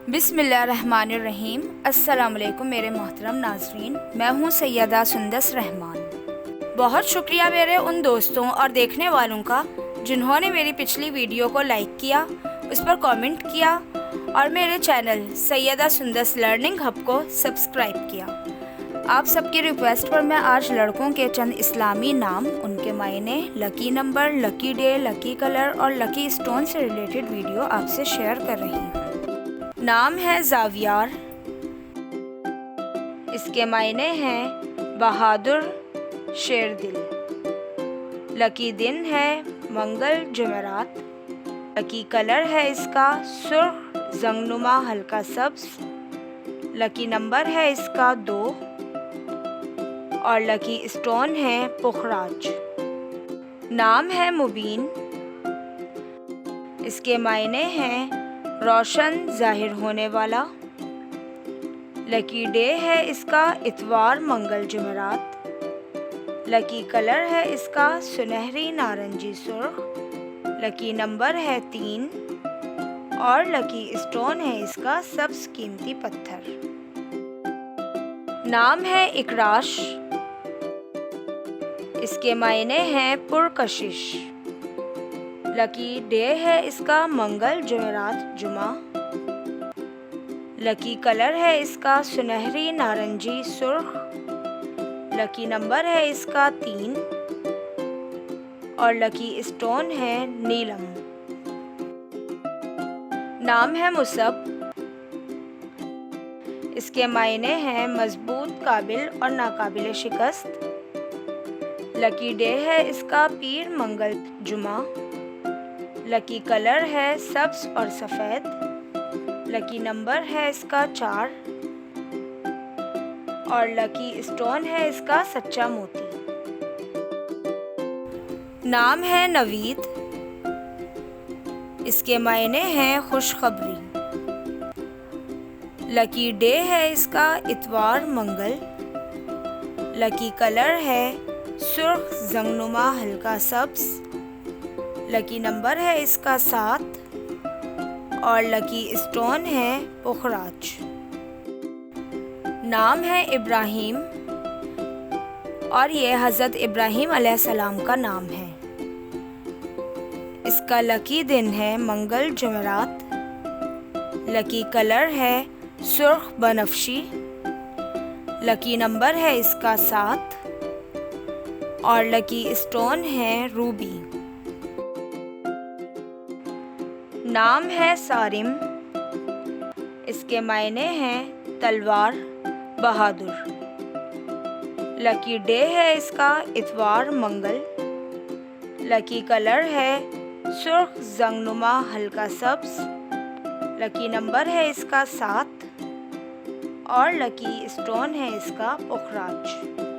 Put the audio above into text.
बिस्मिल्लाहिर्रहमानिर्रहीम। अस्सलाम वालेकुम मेरे मोहतरम नाज़रीन, मैं हूँ सैयदा सुंदस रहमान। बहुत शुक्रिया मेरे उन दोस्तों और देखने वालों का जिन्होंने मेरी पिछली वीडियो को लाइक किया, उस पर कमेंट किया और मेरे channel Syeda Sundas learning hub को सब्सक्राइब किया। आप सबकी रिक्वेस्ट पर मैं आज लड़कों के चंद इस्लामी नाम, उनके मायने, lucky number, lucky day, lucky colour और लकी स्टोन से रिलेटेड वीडियो आपसे शेयर कर रही हूँ। नाम है ज़ावियार। इसके मायने हैं बहादुर, शेर दिल। लकी दिन है मंगल, जुमेरात। लकी कलर है इसका सुर्ख, जंगनुमा, हल्का सब्ज। लकी नंबर है इसका 2 और लकी स्टोन है पुखराज। नाम है मुबीन। इसके मायने हैं रोशन, जाहिर होने वाला। लकी डे है इसका इतवार, मंगल, जुमेरात। लकी कलर है इसका सुनहरी, नारंगी, सुर्ख। लकी नंबर है 3 और लकी स्टोन है इसका सब्ज कीमती पत्थर। नाम है इकराश। इसके मायने हैं पुरकशिश। लकी डे है इसका मंगल, जुमेरात, जुमा। लकी कलर है इसका सुनहरी, नारंगी, सुर्ख। लकी नंबर है इसका 3 और लकी स्टोन है नीलम। नाम है मुसब। इसके मायने हैं मजबूत, काबिल और नाकाबिल शिकस्त। लकी डे है इसका पीर, मंगल, जुमा। लकी कलर है सब्ज और सफ़ेद। लकी नंबर है इसका 4 और लकी स्टोन है इसका सच्चा मोती। नाम है नवीद। इसके मायने हैं खुशखबरी। लकी डे है इसका इतवार, मंगल। लकी कलर है सुर्ख, जंगनुमा, हल्का सब्ज। लकी नंबर है इसका 7 और लकी स्टोन है पुखराज। नाम है इब्राहिम और ये हज़रत इब्राहिम अलैहिस्सलाम का नाम है। इसका लकी दिन है मंगल, जुमेरात। लकी कलर है सुर्ख, बनफशी। लकी नंबर है इसका 7 और लकी स्टोन है रूबी। नाम है सारिम। इसके मायने हैं तलवार, बहादुर। लकी डे है इसका इतवार, मंगल। लकी कलर है सुर्ख, जंगनुमा, हल्का सब्ज। लकी नंबर है इसका 7 और लकी स्टोन है इसका पुखराज।